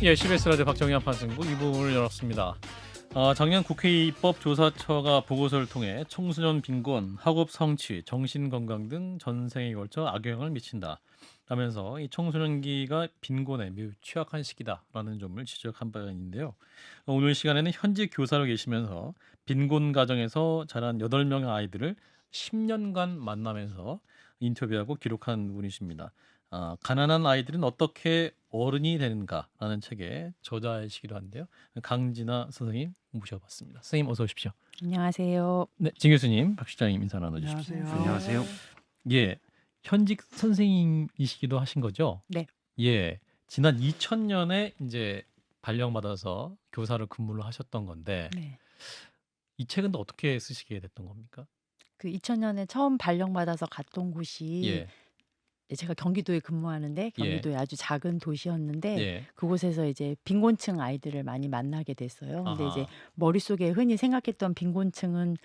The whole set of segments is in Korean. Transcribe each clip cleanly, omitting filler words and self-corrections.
예, CBS 라디오 박정희한 판승부 2부를 열었습니다. 작년 국회 입법조사처가 보고서를 통해 청소년 빈곤, 학업 성취, 정신건강 등 전생에 걸쳐 악영향을 미친다 라면서 이 청소년기가 빈곤에 매우 취약한 시기다라는 점을 지적한 바가 있는데요. 오늘 시간에는 현직 교사로 계시면서 빈곤 가정에서 자란 8명의 아이들을 10년간 만나면서 인터뷰하고 기록한 분이십니다. 가난한 아이들은 어떻게 어른이 되는가라는 책의 저자이시기도 한데요. 강진아 선생님 모셔봤습니다. 선생님 어서 오십시오. 안녕하세요. 네, 진 교수님, 박 실장님 인사 나눠주십시오. 안녕하세요. 예, 현직 선생님이시기도 하신 거죠? 네. 예, 지난 2000년에 이제 발령받아서 교사로 근무를 하셨던 건데 네. 이 책은 또 어떻게 쓰시게 됐던 겁니까? 그 2000년에 처음 발령받아서 갔던 곳이 예, 제가 경기도에 근무하는데 경기도의 아주 작은 도시였는데 예, 그곳에서 이제 빈곤층 아이들을 많이 만나게 됐어요. 근데 아하. 이제 머릿속에 흔히 생각했던 빈곤층은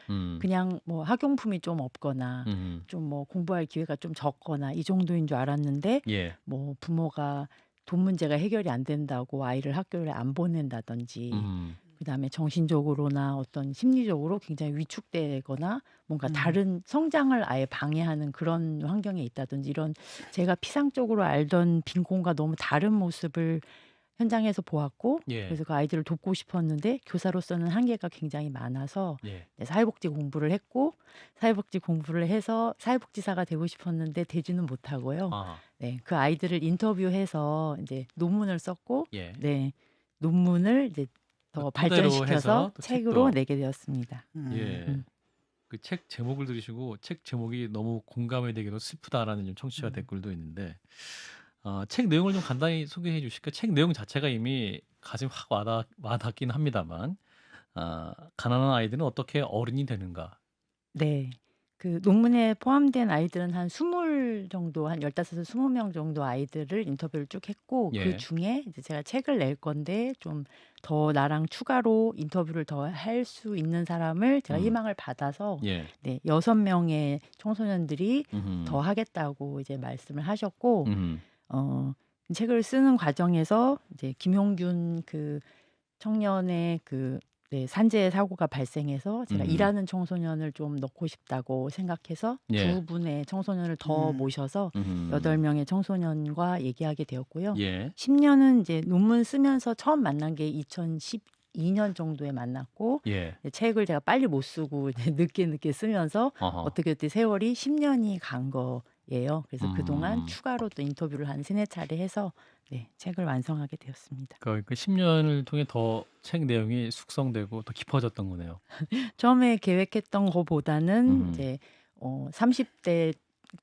그냥 뭐 학용품이 좀 없거나 좀 뭐 공부할 기회가 좀 적거나 이 정도인 줄 알았는데 예, 뭐 부모가 돈 문제가 해결이 안 된다고 아이를 학교를 안 보낸다든지 그다음에 정신적으로나 어떤 심리적으로 굉장히 위축되거나 뭔가 다른 성장을 아예 방해하는 그런 환경에 있다든지 이런 제가 피상적으로 알던 빈곤과 너무 다른 모습을 현장에서 보았고 예, 그래서 그 아이들을 돕고 싶었는데 교사로서는 한계가 굉장히 많아서 예, 사회복지 공부를 했고 사회복지 공부를 해서 사회복지사가 되고 싶었는데 되지는 못하고요. 아, 네, 그 아이들을 인터뷰해서 이제 논문을 썼고 예. 네, 논문을 이제 더 토대로 발전시켜서 해서 또 책으로 책도. 내게 되었습니다. 예. 그 책 제목을 들으시고 책 제목이 너무 공감이 되기도 슬프다라는 좀 청취자 댓글도 있는데 책 내용을 좀 간단히 소개해 주실까요? 책 내용 자체가 이미 가슴 확 와닿긴 합니다만 가난한 아이들은 어떻게 어른이 되는가? 네. 그 논문에 포함된 아이들은 한 20 정도 한 15에서 20명 정도 아이들을 인터뷰를 쭉 했고 예. 그중에 이제 제가 책을 낼 건데 좀 더 나랑 추가로 인터뷰를 더 할 수 있는 사람을 제가 희망을 받아서 예. 네, 6명의 청소년들이 음흠. 더 하겠다고 이제 말씀을 하셨고 음흠. 책을 쓰는 과정에서 이제 김용균 그 청년의 그 네, 산재 사고가 발생해서 제가 일하는 청소년을 좀 넣고 싶다고 생각해서 예. 2분의 청소년을 더 모셔서 음흠. 8명의 청소년과 얘기하게 되었고요. 예. 10년은 이제 논문 쓰면서 처음 만난 게 2012년 정도에 만났고 예. 책을 제가 빨리 못 쓰고 이제 늦게 쓰면서 어허. 어떻게 세월이 10년이 간 거예요. 그래서 그동안 음. 추가로 또 인터뷰를 한 3-4차례 해서 네, 책을 완성하게 되었습니다. 그 10년을 통해 더 책 내용이 숙성되고 더 깊어졌던 거네요. 처음에 계획했던 거보다는 음. 이제 30대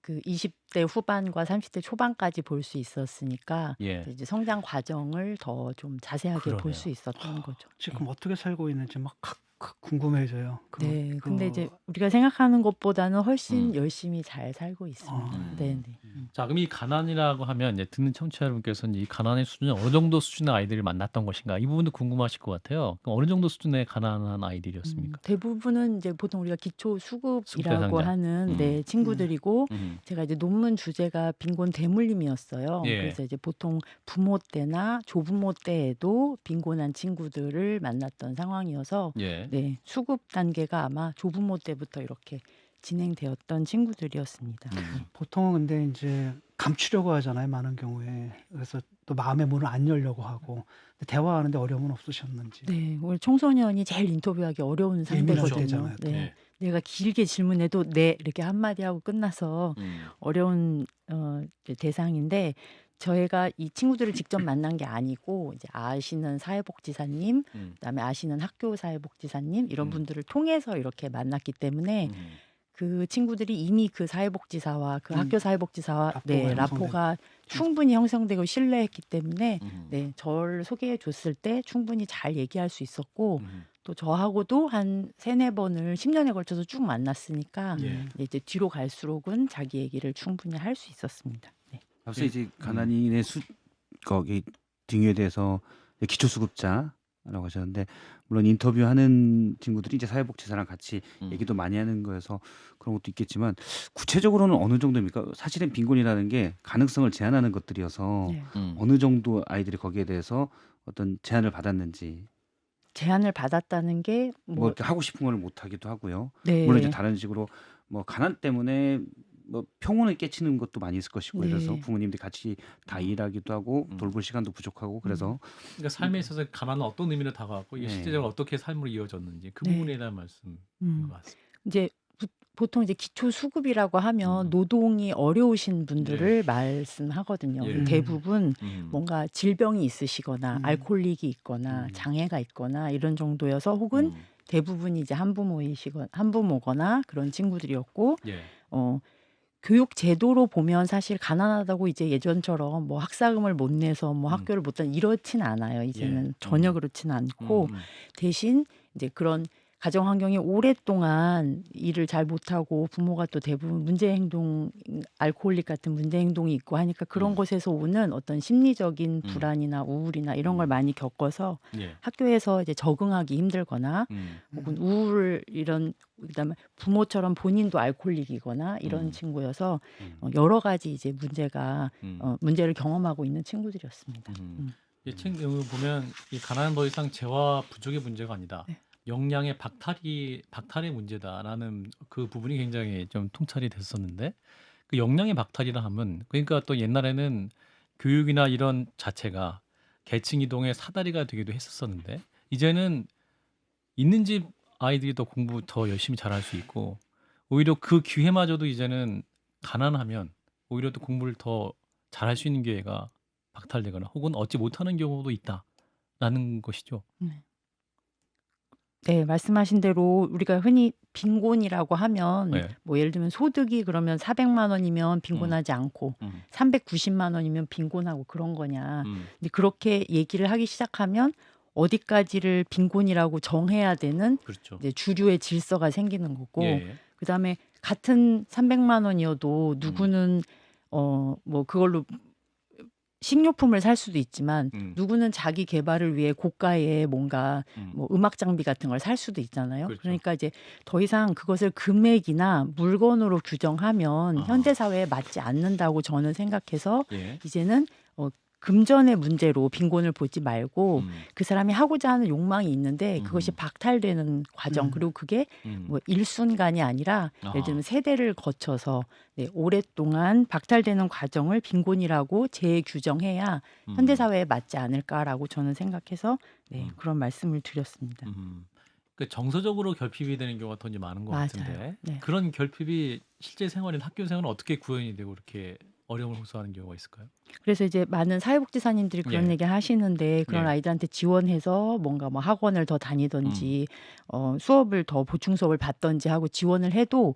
그 20대 후반과 30대 초반까지 볼 수 있었으니까 예. 이제 성장 과정을 더 좀 자세하게 볼 그러네요. 수 있었던 거죠. 지금 어떻게 살고 있는지 막 궁금해져요. 네, 근데 이제 우리가 생각하는 것보다는 훨씬 음. 열심히 잘 살고 있습니다. 네, 네. 자, 그럼 이 가난이라고 하면 이제 듣는 청취자 여러분께서는 이 가난의 수준이 어느 정도 수준의 아이들을 만났던 것인가 이 부분도 궁금하실 것 같아요. 그럼 어느 정도 수준의 가난한 아이들이었습니까? 대부분은 이제 보통 우리가 기초 수급이라고 수급대상자. 하는 네, 친구들이고 제가 이제 논문 주제가 빈곤 대물림이었어요. 예. 그래서 이제 보통 부모 때나 조부모 때에도 빈곤한 친구들을 만났던 상황이어서 예. 네, 수급 단계가 아마 조부모 때부터 이렇게 진행되었던 친구들이었습니다. 보통은 근데 이제 감추려고 하잖아요. 많은 경우에. 그래서 또 마음의 문을 안 열려고 하고. 근데 대화하는데 어려움은 없으셨는지. 네, 오늘 청소년이 제일 인터뷰하기 어려운 예민할 상대거든요. 때잖아요, 또. 네, 내가 길게 질문해도 네 이렇게 한마디 하고 끝나서 어려운 이제 대상인데 저희가 이 친구들을 직접 만난 게 아니고 이제 아시는 사회복지사님, 그다음에 아시는 학교 사회복지사님 이런 분들을 통해서 이렇게 만났기 때문에 그 친구들이 이미 그 사회복지사와 그 학교 사회복지사와 네, 라포가 충분히 형성되고 신뢰했기 때문에 네, 저를 소개해 줬을 때 충분히 잘 얘기할 수 있었고 또 저하고도 한 3-4번을 10년에 걸쳐서 쭉 만났으니까 예. 이제 뒤로 갈수록은 자기 얘기를 충분히 할 수 있었습니다. 네. 앞서 이제 가난인의 거기 등유에 대해서 기초수급자 라고 하셨는데 물론 인터뷰하는 친구들이 이제 사회복지사랑 같이 음. 얘기도 많이 하는 거여서 그런 것도 있겠지만 구체적으로는 어느 정도입니까? 사실은 빈곤이라는 게 가능성을 제한하는 것들이어서 네. 어느 정도 아이들이 거기에 대해서 어떤 제한을 받았는지 제안을 받았다는 게 뭐 뭐 이렇게 하고 싶은 걸 못 하기도 하고요. 물론 이제 네. 다른 식으로 뭐 가난 때문에 뭐 평온을 깨치는 것도 많이 있을 것이고 그래서 네. 부모님들이 같이 다 일하기도 하고 음. 돌볼 시간도 부족하고 그래서 그러니까 삶에 있어서 가난은 어떤 의미로 다가왔고 이게 네. 실제적으로 어떻게 삶으로 이어졌는지 그 네. 부분에 대한 말씀인 음. 것 같습니다. 이제 보통 이제 기초 수급이라고 하면 음. 노동이 어려우신 분들을 말씀하거든요. 예. 대부분 음. 뭔가 질병이 있으시거나 알코올릭이 있거나 음. 장애가 있거나 이런 정도여서 혹은 음. 대부분이 이제 한부모거나 그런 친구들이었고 예. 교육 제도로 보면 사실 가난하다고 이제 예전처럼 뭐 학사금을 못 내서 뭐 음. 학교를 못 다니 이렇진 않아요. 이제는 예. 전혀 그렇진 않고 음. 대신 이제 그런 가정 환경이 오랫동안 일을 잘 못하고 부모가 또 대부분 문제 행동, 알코올릭 같은 문제 행동이 있고 하니까 그런 것에서 오는 어떤 심리적인 불안이나 우울이나 이런 걸 많이 겪어서 예. 학교에서 이제 적응하기 힘들거나 혹은 우울 이런 그다음에 부모처럼 본인도 알코올릭이거나 이런 친구여서 여러 가지 이제 문제를 경험하고 있는 친구들이었습니다. 이 친구 보면 이 가난은 더 이상 재화 부족의 문제가 아니다. 네. 역량의 박탈의 문제다라는 그 부분이 굉장히 좀 통찰이 됐었는데 그 역량의 박탈이라 하면 그러니까 또 옛날에는 교육이나 이런 자체가 계층 이동의 사다리가 되기도 했었었는데 이제는 있는 집 아이들이 더 공부 더 열심히 잘할 수 있고 오히려 그 기회마저도 이제는 가난하면 오히려 또 공부를 더 잘할 수 있는 기회가 박탈되거나 혹은 얻지 못하는 경우도 있다라는 것이죠. 네, 말씀하신 대로 우리가 흔히 빈곤이라고 하면 네. 뭐 예를 들면 소득이 그러면 400만 원이면 빈곤하지 않고 390만 원이면 빈곤하고 그런 거냐. 근데 그렇게 얘기를 하기 시작하면 어디까지를 빈곤이라고 정해야 되는 그렇죠. 이제 주류의 질서가 생기는 거고 예. 그다음에 같은 300만 원이어도 누구는 뭐 그걸로 식료품을 살 수도 있지만 누구는 자기 개발을 위해 고가의 뭔가 뭐 음악 장비 같은 걸 살 수도 있잖아요. 그렇죠. 그러니까 이제 더 이상 그것을 금액이나 물건으로 규정하면 현대 사회에 맞지 않는다고 저는 생각해서 예. 이제는 금전의 문제로 빈곤을 보지 말고 그 사람이 하고자 하는 욕망이 있는데 그것이 박탈되는 과정 그리고 그게 뭐 일순간이 아니라 예를 들면 세대를 거쳐서 오랫동안 박탈되는 과정을 빈곤이라고 재규정해야 현대 사회에 맞지 않을까라고 저는 생각해서 그런 말씀을 드렸습니다. 그 정서적으로 결핍이 되는 경우가 더 이제 많은 것 맞아요. 같은데 네. 그런 결핍이 실제 생활인 학교 생활은 어떻게 구현이 되고 이렇게 어려움을 호소하는 경우가 있을까요? 그래서 이제 많은 사회복지사님들이 그런 예. 얘기 하시는데 그런 예. 아이들한테 지원해서 뭔가 뭐 학원을 더 다니든지 수업을 더 보충 수업을 받든지 하고 지원을 해도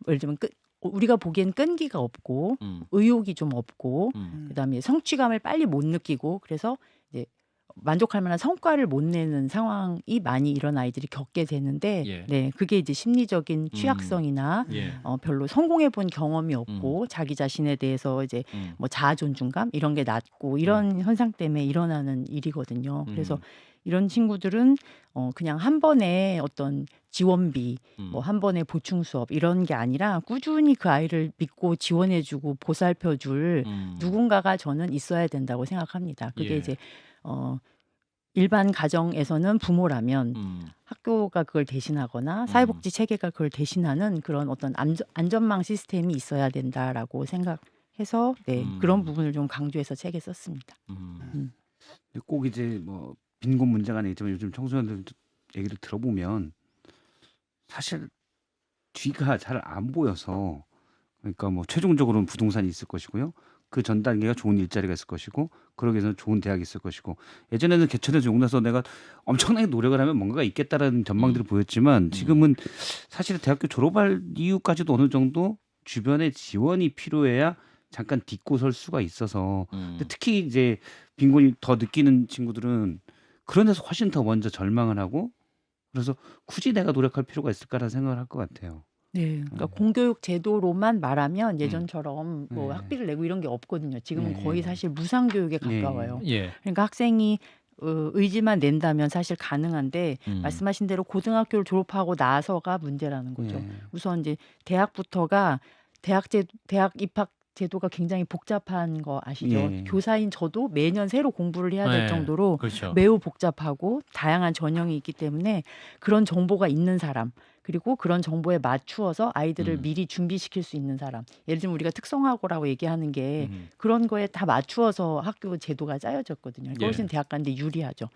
예를 들면 우리가 보기엔 끈기가 없고 의욕이 좀 없고 그다음에 성취감을 빨리 못 느끼고 그래서 이제 만족할 만한 성과를 못 내는 상황이 많이 이런 아이들이 겪게 되는데 예. 네, 그게 이제 심리적인 취약성이나 예. 별로 성공해 본 경험이 없고 자기 자신에 대해서 이제 뭐 자아 존중감 이런 게 낮고 이런 현상 때문에 일어나는 일이거든요. 그래서 이런 친구들은 그냥 한 번에 어떤 지원비, 뭐 한 번에 보충 수업 이런 게 아니라 꾸준히 그 아이를 믿고 지원해주고 보살펴줄 누군가가 저는 있어야 된다고 생각합니다. 그게 예. 이제 일반 가정에서는 부모라면 학교가 그걸 대신하거나 사회복지 체계가 그걸 대신하는 그런 어떤 안전망 시스템이 있어야 된다라고 생각해서 그런 부분을 좀 강조해서 책에 썼습니다. 근데 꼭 이제 뭐 빈곤 문제가 아니지만 요즘 청소년들 얘기를 들어보면 사실 뒤가 잘 안 보여서 그러니까 뭐 최종적으로는 부동산이 있을 것이고요. 그 전 단계가 좋은 일자리가 있을 것이고 그러기 위해서는 좋은 대학이 있을 것이고 예전에는 개천에서 용나서 내가 엄청나게 노력을 하면 뭔가가 있겠다라는 전망들이 보였지만 지금은 사실 대학교 졸업할 이유까지도 어느 정도 주변의 지원이 필요해야 잠깐 딛고 설 수가 있어서 근데 특히 이제 빈곤이 더 느끼는 친구들은 그런 데서 훨씬 더 먼저 절망을 하고 그래서 굳이 내가 노력할 필요가 있을까라는 생각을 할 것 같아요. 네, 그러니까 공교육 제도로만 말하면 예전처럼 뭐 네. 학비를 내고 이런 게 없거든요. 지금은 네. 거의 사실 무상 교육에 네. 가까워요. 예. 그러니까 학생이 의지만 낸다면 사실 가능한데 말씀하신 대로 고등학교를 졸업하고 나서가 문제라는 거죠. 예. 우선 이제 대학부터가 대학 입학 제도가 굉장히 복잡한 거 아시죠? 예. 교사인 저도 매년 새로 공부를 해야 될 네. 정도로 그렇죠. 매우 복잡하고 다양한 전형이 있기 때문에 그런 정보가 있는 사람 그리고 그런 정보에 맞추어서 아이들을 미리 준비시킬 수 있는 사람. 예를 들면 우리가 특성화고라고 얘기하는 게 그런 거에 다 맞추어서 학교 제도가 짜여졌거든요. 그러니까 예. 훨씬 대학 가는데 유리하죠.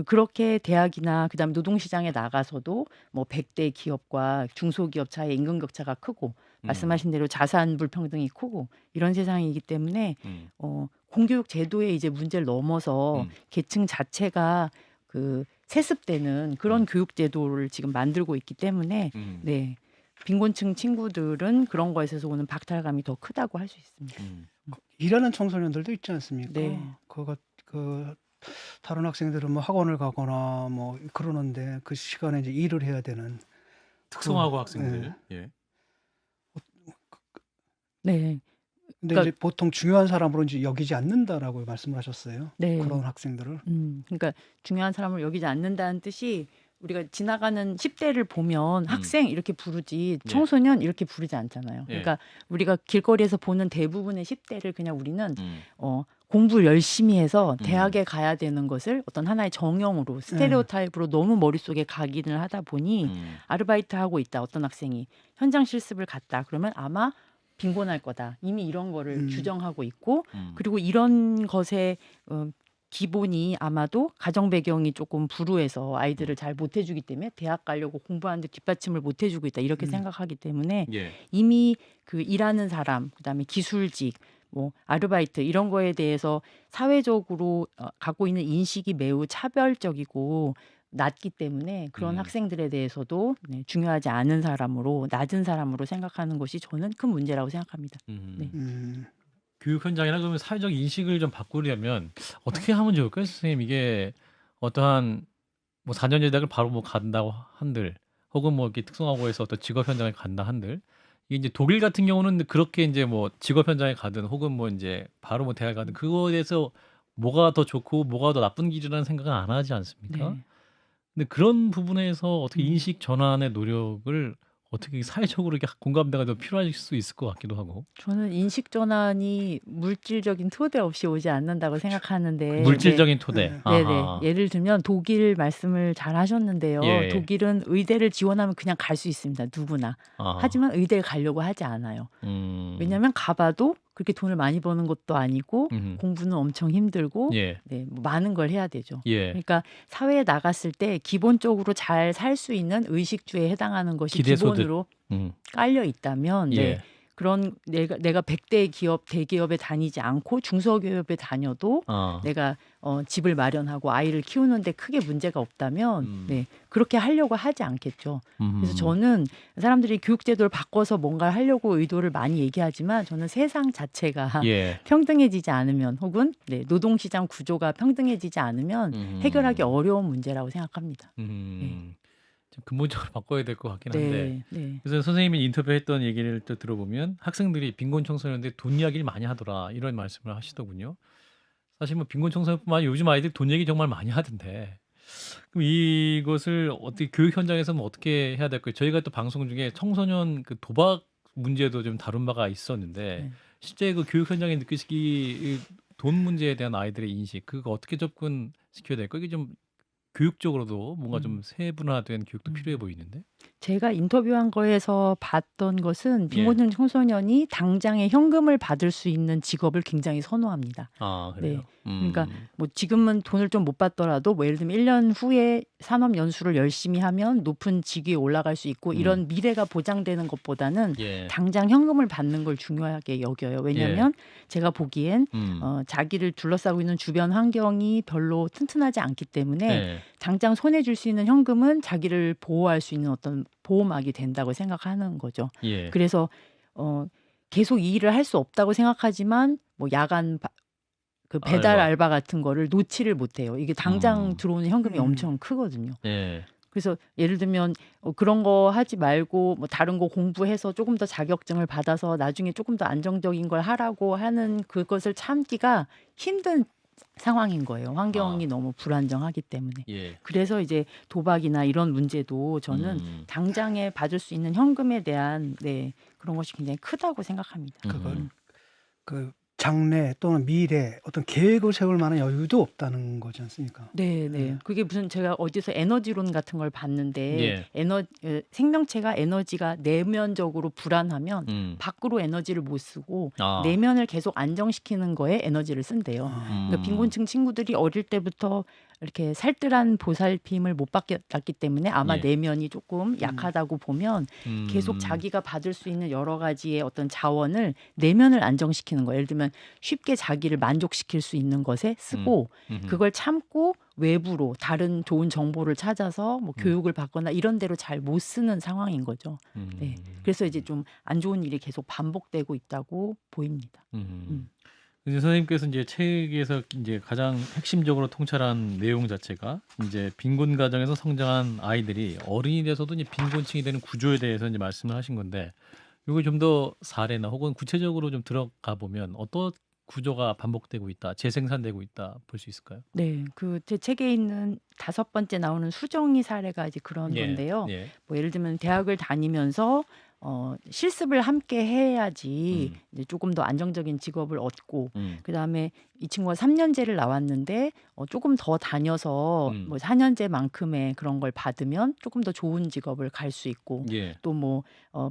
그렇게 대학이나 그다음에 노동시장에 나가서도 뭐 100대 기업과 중소기업 사이의 임금 격차가 크고 말씀하신 대로 자산 불평등이 크고 이런 세상이기 때문에 공교육 제도의 이제 문제를 넘어서 계층 자체가 그 세습되는 그런 교육 제도를 지금 만들고 있기 때문에 네. 빈곤층 친구들은 그런 거에 있어서 오는 박탈감이 더 크다고 할 수 있습니다. 일하는 청소년들도 있지 않습니까? 네. 그 다른 학생들은 뭐 학원을 가거나 뭐 그러는데 그 시간에 이제 일을 해야 되는 특성화고 그, 학생들. 예. 네. 근데 그러니까- 이제 보통 중요한 사람으로 이제 여기지 않는다라고 말씀을 하셨어요. 네. 그런 학생들을. 그러니까 중요한 사람을 여기지 않는다는 뜻이 우리가 지나가는 10대를 보면 학생 이렇게 부르지 예. 청소년 이렇게 부르지 않잖아요. 예. 그러니까 우리가 길거리에서 보는 대부분의 10대를 그냥 우리는 공부를 열심히 해서 대학에 가야 되는 것을 어떤 하나의 정형으로 스테레오타입으로 너무 머릿속에 각인을 하다 보니 아르바이트 하고 있다 어떤 학생이 현장 실습을 갔다 그러면 아마 빈곤할 거다. 이미 이런 거를 규정하고 있고 그리고 이런 것에 기본이 아마도 가정 배경이 조금 불우해서 아이들을 잘 못 해주기 때문에 대학 가려고 공부하는데 뒷받침을 못 해주고 있다 이렇게 생각하기 때문에 예. 이미 그 일하는 사람 그다음에 기술직 뭐 아르바이트 이런 거에 대해서 사회적으로 갖고 있는 인식이 매우 차별적이고 낮기 때문에 그런 학생들에 대해서도 중요하지 않은 사람으로 낮은 사람으로 생각하는 것이 저는 큰 문제라고 생각합니다. 네. 교육 현장이나 그러면 사회적 인식을 좀 바꾸려면 어떻게 하면 좋을까요, 선생님? 이게 어떠한 뭐 4년 제대학을 바로 뭐 간다고 한들, 혹은 뭐 이렇게 특성화고에서 어떤 직업 현장에 간다 한들, 이게 이제 독일 같은 경우는 그렇게 이제 뭐 직업 현장에 가든 혹은 뭐 이제 바로 뭐 대학 가든 그거에 대해서 뭐가 더 좋고 뭐가 더 나쁜 길이라는 생각은 안 하지 않습니까? 네. 근데 그런 부분에서 어떻게 인식 전환의 노력을 어떻게 사회적으로 이렇게 공감대가 더 필요할 수 있을 것 같기도 하고. 저는 인식 전환이 물질적인 토대 없이 오지 않는다고 생각하는데 물질적인 토대. 네. 네네. 아하. 예를 들면 독일 말씀을 잘 하셨는데요. 예. 독일은 의대를 지원하면 그냥 갈 수 있습니다. 누구나. 아하. 하지만 의대를 가려고 하지 않아요. 왜냐하면 가봐도 그렇게 돈을 많이 버는 것도 아니고 공부는 엄청 힘들고 예. 네, 뭐 많은 걸 해야 되죠. 예. 그러니까 사회에 나갔을 때 기본적으로 잘 살 수 있는 의식주에 해당하는 것이 기대소득. 기본으로 음. 깔려 있다면 예. 네, 그런 내가 100대 기업 대기업에 다니지 않고 중소기업에 다녀도 내가 집을 마련하고 아이를 키우는데 크게 문제가 없다면 네, 그렇게 하려고 하지 않겠죠. 그래서 저는 사람들이 교육 제도를 바꿔서 뭔가를 하려고 의도를 많이 얘기하지만 저는 세상 자체가 예. 평등해지지 않으면 혹은 네, 노동시장 구조가 평등해지지 않으면 해결하기 어려운 문제라고 생각합니다. 좀 근본적으로 바꿔야 될 것 같긴 한데. 네, 네. 그래서 선생님이 인터뷰했던 얘기를 또 들어보면 학생들이 빈곤 청소년들 돈 이야기를 많이 하더라 이런 말씀을 하시더군요. 사실 뭐 빈곤 청소년뿐만 아니라 요즘 아이들 돈 얘기 정말 많이 하던데. 그럼 이것을 어떻게 교육 현장에서 뭐 어떻게 해야 될까요? 저희가 또 방송 중에 청소년 그 도박 문제도 좀 다룬 바가 있었는데 네. 실제 그 교육 현장에 느끼시기 돈 문제에 대한 아이들의 인식 그거 어떻게 접근시켜야 될까요? 이게 좀 교육적으로도 뭔가 좀 세분화된 교육도 필요해 보이는데. 제가 인터뷰한 거에서 봤던 것은 예. 빈곤층 청소년이 당장에 현금을 받을 수 있는 직업을 굉장히 선호합니다. 아, 그래요. 네. 그러니까 뭐 지금은 돈을 좀 못 받더라도 뭐 예를 들면 1년 후에 산업 연수를 열심히 하면 높은 직위에 올라갈 수 있고 이런 미래가 보장되는 것보다는 예. 당장 현금을 받는 걸 중요하게 여겨요. 왜냐하면 제가 보기엔 자기를 둘러싸고 있는 주변 환경이 별로 튼튼하지 않기 때문에 예. 당장 손에 줄 수 있는 현금은 자기를 보호할 수 있는 어떤 보호막이 된다고 생각하는 거죠. 예. 그래서 계속 이 일을 할 수 없다고 생각하지만 뭐 야간 그 배달 알바 같은 거를 놓지를 못해요. 이게 당장 들어오는 현금이 엄청 크거든요. 예. 그래서 예를 들면 그런 거 하지 말고 뭐 다른 거 공부해서 조금 더 자격증을 받아서 나중에 조금 더 안정적인 걸 하라고 하는 그것을 참기가 힘든 상황인 거예요. 환경이 아. 너무 불안정하기 때문에. 예. 그래서 이제 도박이나 이런 문제도 저는 당장에 받을 수 있는 현금에 대한 그런 것이 굉장히 크다고 생각합니다. 그건 그 장래 또는 미래 어떤 계획을 세울 만한 여유도 없다는 거지 않습니까? 네. 그게 무슨 제가 어디서 에너지론 같은 걸 봤는데 예. 생명체가 에너지가 내면적으로 불안하면 밖으로 에너지를 못 쓰고 아. 내면을 계속 안정시키는 거에 에너지를 쓴대요. 그러니까 빈곤층 친구들이 어릴 때부터 이렇게 살뜰한 보살핌을 못 받았기 때문에 아마 예. 내면이 조금 약하다고 보면 계속 자기가 받을 수 있는 여러 가지의 어떤 자원을 내면을 안정시키는 거예요. 예를 들면 쉽게 자기를 만족시킬 수 있는 것에 쓰고 그걸 참고 외부로 다른 좋은 정보를 찾아서 뭐 교육을 받거나 이런 데로 잘 못 쓰는 상황인 거죠. 네. 그래서 이제 좀 안 좋은 일이 계속 반복되고 있다고 보입니다. 이제 선생님께서 이제 책에서 이제 가장 핵심적으로 통찰한 내용 자체가 이제 빈곤 가정에서 성장한 아이들이 어른이 돼서도 이제 빈곤층이 되는 구조에 대해서 이제 말씀을 하신 건데, 이걸 좀 더 사례나 혹은 구체적으로 좀 들어가 보면 어떤 구조가 반복되고 있다, 재생산되고 있다 볼 수 있을까요? 네, 그 제 책에 있는 5번째 나오는 수정이 사례가 이제 그런 예. 건데요. 예. 뭐 예를 들면 대학을 다니면서 실습을 함께 해야지 이제 조금 더 안정적인 직업을 얻고 그다음에 이 친구가 3년제를 나왔는데 조금 더 다녀서 뭐 4년제만큼의 그런 걸 받으면 조금 더 좋은 직업을 갈 수 있고 예. 또 뭐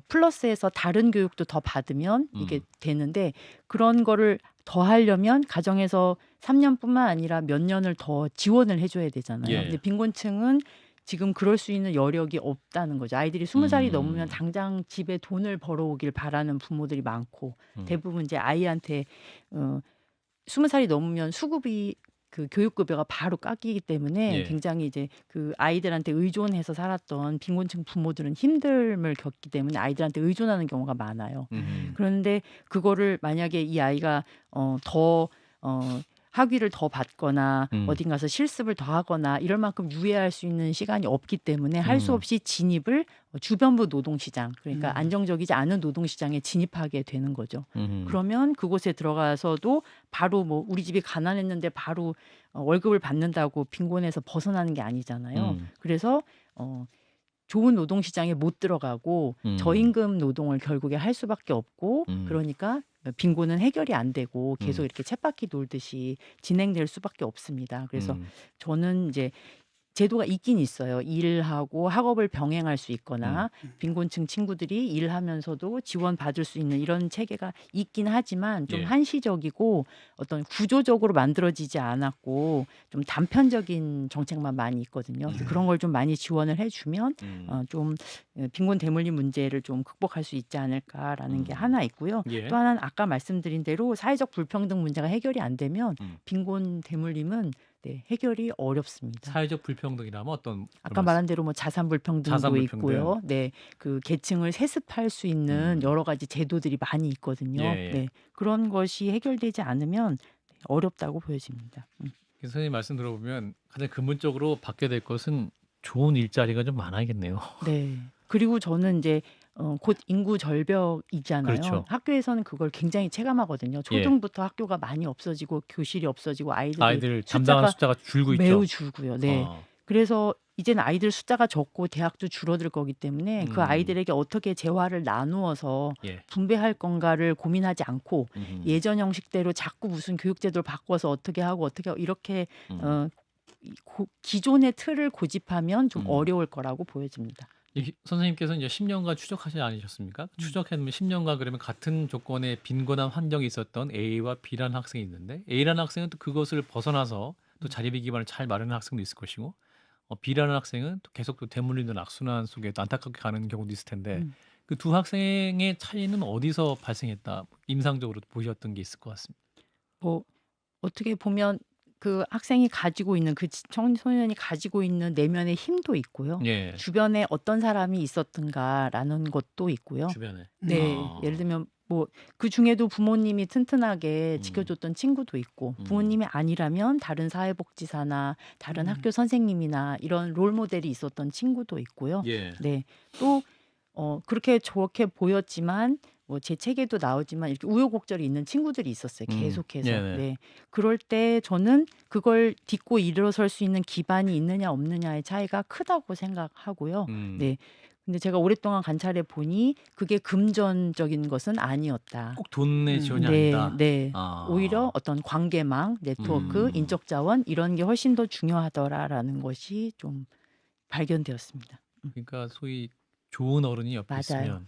플러스해서 다른 교육도 더 받으면 이게 되는데 그런 거를 더 하려면 가정에서 3년뿐만 아니라 몇 년을 더 지원을 해줘야 되잖아요. 예. 근데 빈곤층은 지금 그럴 수 있는 여력이 없다는 거죠. 아이들이 20살이 넘으면 당장 집에 돈을 벌어오길 바라는 부모들이 많고 대부분 이제 아이한테 20살이 넘으면 수급이 그 교육급여가 바로 깎이기 때문에 예. 굉장히 이제 그 아이들한테 의존해서 살았던 빈곤층 부모들은 힘듦을 겪기 때문에 아이들한테 의존하는 경우가 많아요. 그런데 그거를 만약에 이 아이가 더 학위를 더 받거나 어딘 가서 실습을 더 하거나 이럴 만큼 유예할 수 있는 시간이 없기 때문에 할 수 없이 진입을 주변부 노동시장, 그러니까 안정적이지 않은 노동시장에 진입하게 되는 거죠. 그러면 그곳에 들어가서도 바로 뭐 우리 집이 가난했는데 바로 월급을 받는다고 빈곤에서 벗어나는 게 아니잖아요. 그래서 좋은 노동시장에 못 들어가고 저임금 노동을 결국에 할 수밖에 없고 그러니까 빈곤은 해결이 안 되고 계속 이렇게 쳇바퀴 돌듯이 진행될 수밖에 없습니다. 그래서 저는 이제 제도가 있긴 있어요. 일하고 학업을 병행할 수 있거나 빈곤층 친구들이 일하면서도 지원받을 수 있는 이런 체계가 있긴 하지만 좀 예. 한시적이고 어떤 구조적으로 만들어지지 않았고 좀 단편적인 정책만 많이 있거든요. 그래서 그런 걸 좀 많이 지원을 해주면 좀 빈곤 대물림 문제를 좀 극복할 수 있지 않을까라는 게 하나 있고요. 예. 또 하나는 아까 말씀드린 대로 사회적 불평등 문제가 해결이 안 되면 빈곤 대물림은 해결이 어렵습니다. 사회적 불평등이라면 어떤 아까 말한 대로 뭐 자산 불평등도 자산 불평등. 있고요. 네, 그 계층을 세습할 수 있는 여러 가지 제도들이 많이 있거든요. 예. 네, 그런 것이 해결되지 않으면 어렵다고 보여집니다. 선생님 말씀 들어보면 가장 근본적으로 바뀌어야 될 것은 좋은 일자리가 좀 많아야겠네요. 네. 그리고 저는 이제 곧 인구 절벽이잖아요. 그렇죠. 학교에서는 그걸 굉장히 체감하거든요. 초등부터 학교가 많이 없어지고 교실이 없어지고 아이들 담당하는 숫자가 줄고 있죠. 매우 줄고요. 네. 어. 그래서 이제는 아이들 숫자가 적고 대학도 줄어들 거기 때문에 그 아이들에게 어떻게 재화를 나누어서 예. 분배할 건가를 고민하지 않고 예전 형식대로 자꾸 무슨 교육제도를 바꿔서 어떻게 하고 이렇게 기존의 틀을 고집하면 좀 어려울 거라고 보여집니다. 선생님께서 이제 10년간 추적하지 않으셨습니까? 추적해보면 10년간 그러면 같은 조건의 빈곤한 환경이 있었던 A와 B라는 학생이 있는데 A라는 학생은 또 그것을 벗어나서 또 자립의 기반을 잘 마련한 학생도 있을 것이고 B라는 학생은 또 계속 또 대물리는 악순환 속에 또 안타깝게 가는 경우도 있을 텐데 그 두 학생의 차이는 어디서 발생했다? 임상적으로 보셨던 게 있을 것 같습니다. 뭐 어떻게 보면 그 학생이 가지고 있는 그 청소년이 가지고 있는 내면의 힘도 있고요. 예. 주변에 어떤 사람이 있었던가라는 것도 있고요. 주변에. 네, 예를 들면 뭐 그 중에도 부모님이 튼튼하게 지켜줬던 친구도 있고 부모님이 아니라면 다른 사회복지사나 다른 학교 선생님이나 이런 롤 모델이 있었던 친구도 있고요. 예. 네, 또 그렇게 좋게 보였지만 뭐 제 책에도 나오지만 이렇게 우여곡절이 있는 친구들이 있었어요. 계속해서. 네네. 네. 그럴 때 저는 그걸 딛고 일어설 수 있는 기반이 있느냐 없느냐의 차이가 크다고 생각하고요. 네. 근데 제가 오랫동안 관찰해 보니 그게 금전적인 것은 아니었다. 꼭 돈의 지원이 네, 아니다. 네. 아. 오히려 어떤 관계망, 네트워크, 인적 자원 이런 게 훨씬 더 중요하더라라는 것이 좀 발견되었습니다. 그러니까 소위 좋은 어른이 옆에 맞아요. 있으면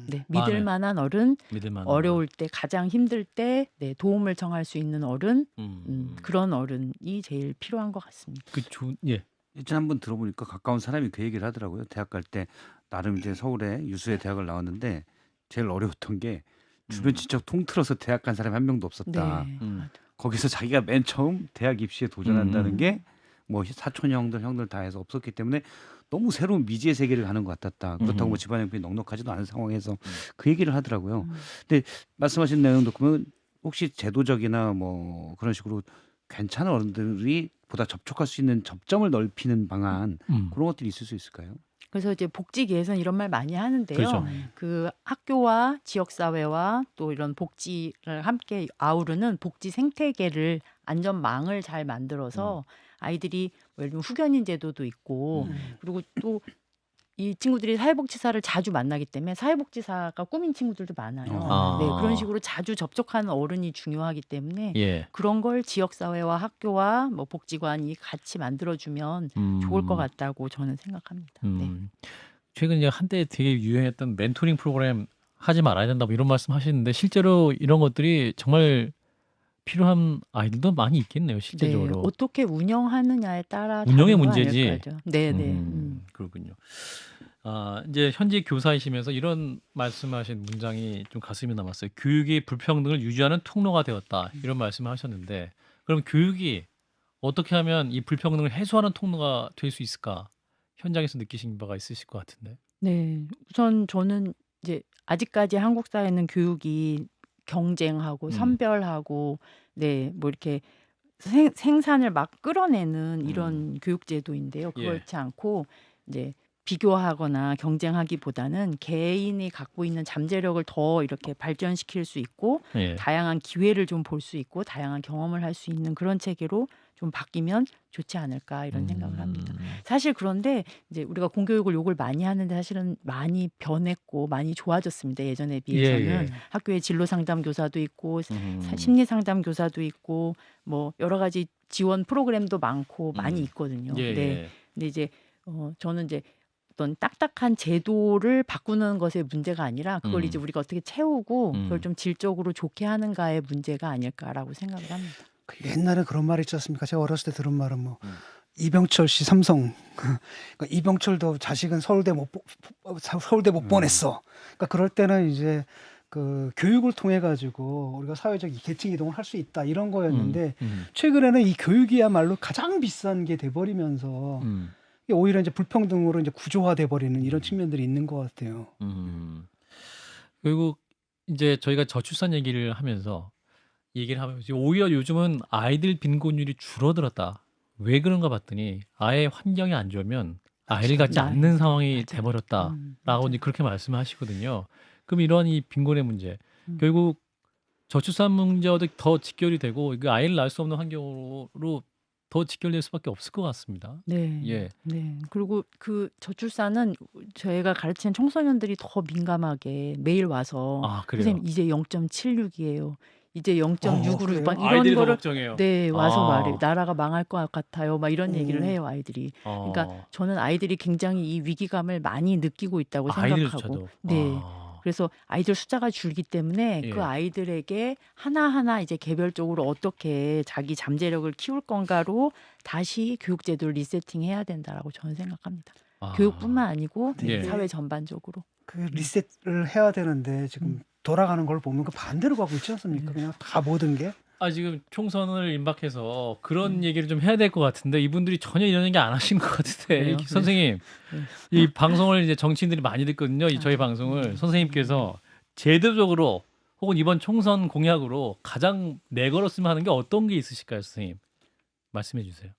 네, 마음에 믿을 만한 어른, 믿을 만한 어려울 때 가장 힘들 때 네, 도움을 청할 수 있는 어른, 그런 어른이 제일 필요한 것 같습니다. 예. 예전에 한번 들어보니까 가까운 사람이 그 얘기를 하더라고요. 대학 갈 때 나름 이제 서울에 유수의 대학을 나왔는데 제일 어려웠던 게 주변 친척 통틀어서 대학 간 사람이 한 명도 없었다. 네, 음. 맞아요. 거기서 자기가 맨 처음 대학 입시에 도전한다는 게 뭐 사촌 형들 다 해서 없었기 때문에 너무 새로운 미지의 세계를 가는 것 같았다. 그렇다고 뭐 집안 형편이 넉넉하지도 않은 상황에서 그 얘기를 하더라고요. 근데 말씀하신 내용도 보면 혹시 제도적이나 뭐 그런 식으로 괜찮은 어른들이 보다 접촉할 수 있는 접점을 넓히는 방안 그런 것들이 있을 수 있을까요? 그래서 이제 복지계에서는 이런 말 많이 하는데요. 그렇죠. 그 학교와 지역사회와 또 이런 복지를 함께 아우르는 복지 생태계를 안전망을 잘 만들어서 아이들이 뭐 예를 들면 후견인 제도도 있고 그리고 또 이 친구들이 사회복지사를 자주 만나기 때문에 사회복지사가 꾸민 친구들도 많아요. 아. 네, 그런 식으로 자주 접촉하는 어른이 중요하기 때문에 예. 그런 걸 지역사회와 학교와 뭐 복지관이 같이 만들어주면 좋을 것 같다고 저는 생각합니다. 네. 최근 이제 한때 되게 유행했던 멘토링 프로그램 하지 말아야 된다 뭐 이런 말씀 하시는데 실제로 이런 것들이 정말 필요한 아이들도 많이 있겠네요, 네, 실제적으로. 어떻게 운영하느냐에 따라 운영의 다른 거 문제지. 아닐까요? 네, 네. 그렇군요. 아, 이제 현재 교사이시면서 이런 말씀하신 문장이 좀 가슴이 남았어요. 교육이 불평등을 유지하는 통로가 되었다. 이런 말씀을 하셨는데 그럼 교육이 어떻게 하면 이 불평등을 해소하는 통로가 될 수 있을까? 현장에서 느끼신 바가 있으실 것 같은데. 네, 우선 저는 이제 아직까지 한국 사회는 교육이 경쟁하고 선별하고 네, 뭐 이렇게 생산을 막 끌어내는 이런 교육제도인데요. 예. 그렇지 않고 이제 비교하거나 경쟁하기보다는 개인이 갖고 있는 잠재력을 더 이렇게 발전시킬 수 있고 예. 다양한 기회를 좀 볼 수 있고 다양한 경험을 할 수 있는 그런 체계로 좀 바뀌면 좋지 않을까 이런 생각을 합니다. 사실 그런데 이제 우리가 공교육을 욕을 많이 하는데 사실은 많이 변했고 많이 좋아졌습니다. 예전에 비해서는 예. 학교에 진로 상담 교사도 있고 심리 상담 교사도 있고 뭐 여러 가지 지원 프로그램도 많고 많이 있거든요. 예. 네. 근데 이제 저는 이제 어떤 딱딱한 제도를 바꾸는 것의 문제가 아니라 그걸 이제 우리가 어떻게 채우고 그걸 좀 질적으로 좋게 하는가의 문제가 아닐까라고 생각을 합니다. 그 옛날에 그런 말이 있지 않습니까? 제가 어렸을 때 들은 말은 뭐 이병철 씨 삼성 그러니까 이병철도 자식은 서울대 못 보냈어. 그러니까 그럴 때는 이제 그 교육을 통해 가지고 우리가 사회적 계층 이동을 할 수 있다 이런 거였는데 최근에는 이 교육이야말로 가장 비싼 게 돼버리면서 오히려 이제 불평등으로 이제 구조화돼 버리는 이런 측면들이 있는 것 같아요. 그리고 이제 저희가 저출산 얘기를 하면서 오히려 요즘은 아이들 빈곤율이 줄어들었다. 왜 그런가 봤더니 아예 환경이 안 좋으면 아이를 갖지 않는 상황이 돼버렸다라고 이제 그렇게 말씀하시거든요. 그럼 이러한 이 빈곤의 문제, 결국 저출산 문제와도 더 직결이 되고 그 아이를 낳을 수 없는 환경으로 더 직결될 수밖에 없을 것 같습니다. 네. 예. 네. 그리고 그 저출산은 저희가 가르치는 청소년들이 더 민감하게 매일 와서 아, 그래요? 선생님 이제 0.76이에요. 이제 0.6으로 그래요? 막 이런 아이들이 더 거를 걱정해요. 네, 와서 아. 말해요. 나라가 망할 것 같아요. 막 이런 얘기를 해요, 아이들이. 그러니까 저는 아이들이 굉장히 이 위기감을 많이 느끼고 있다고 생각하고. 아이들조차도. 네. 그래서 아이들 숫자가 줄기 때문에 예. 그 아이들에게 하나하나 이제 개별적으로 어떻게 자기 잠재력을 키울 건가로 다시 교육제도를 리세팅해야 된다라고 저는 생각합니다. 교육뿐만 아니고 예. 사회 전반적으로. 그 리셋을 해야 되는데 지금 돌아가는 걸 보면 그 반대로 가고 있지 않습니까? 그냥 다 모든 게. 지금 총선을 임박해서 그런 얘기를 좀 해야 될 것 같은데 이분들이 전혀 이런 얘기 안 하시는 것 같은데 그래요? 네. 선생님 이 방송을 이제 정치인들이 많이 듣거든요. 저희 방송을 선생님께서 제도적으로 혹은 이번 총선 공약으로 가장 내걸었으면 하는 게 어떤 게 있으실까요, 선생님? 말씀해 주세요.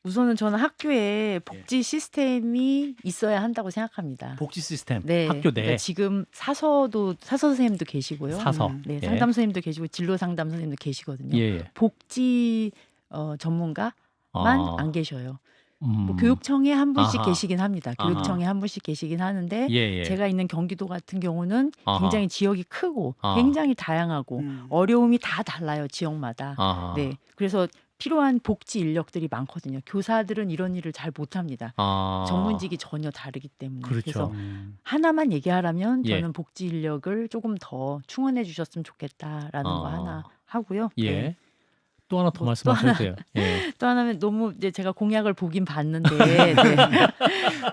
우선은 저는 학교에 복지 시스템이 있어야 한다고 생각합니다. 복지 시스템 네. 학교 내 그러니까 지금 사서 선생님도 계시고요. 사서 네, 예. 상담 선생님도 계시고 진로 상담 선생님도 계시거든요. 예, 예. 복지 전문가만 아. 안 계셔요. 뭐 교육청에 한 분씩 아하. 계시긴 합니다. 아하. 교육청에 한 분씩 계시긴 하는데 예, 예. 제가 있는 경기도 같은 경우는 아하. 굉장히 지역이 크고 아. 굉장히 다양하고 음. 어려움이 다 달라요, 지역마다. 아하. 네, 그래서 필요한 복지 인력들이 많거든요. 교사들은 이런 일을 잘 못합니다. 아. 전문직이 전혀 다르기 때문에. 그렇죠. 그래서 하나만 얘기하라면 예. 저는 복지 인력을 조금 더 충원해 주셨으면 좋겠다라는 거 하나 하고요. 예. 네. 또 하나 더 뭐 말씀하셔도 돼요. 예. 또 하나는 너무 이제 제가 공약을 보긴 봤는데 네.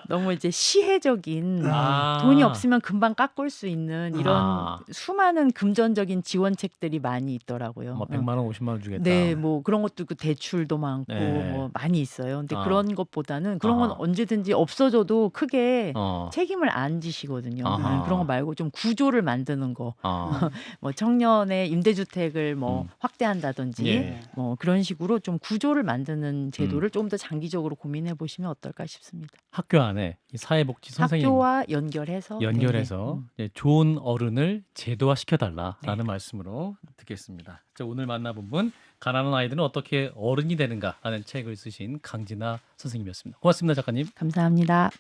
너무 이제 시혜적인 아. 돈이 없으면 금방 깎을 수 있는 이런 아. 수많은 금전적인 지원책들이 많이 있더라고요. 뭐 100만 원, 50만 원 주겠다. 네, 뭐 그런 것도 있고 대출도 많고 네. 뭐 많이 있어요. 근데 아. 그런 것보다는 그런 건 아하. 언제든지 없어져도 크게 어. 책임을 안 지시거든요. 아하. 그런 거 말고 좀 구조를 만드는 거, 아. 뭐 청년의 임대주택을 뭐 확대한다든지 예. 뭐 그런 식으로 좀 구조를 만드는 제도를 좀 더 장기적으로 고민해 보시면 어떨까 싶습니다. 학교 안에 이 사회복지 선생님 학교와 연결해서 연결해서 이제 좋은 어른을 제도화 시켜달라라는 말씀으로 듣겠습니다. 자, 오늘 만나본 분 가난한 아이들은 어떻게 어른이 되는가라는 책을 쓰신 강진아 선생님이었습니다. 고맙습니다, 작가님. 감사합니다.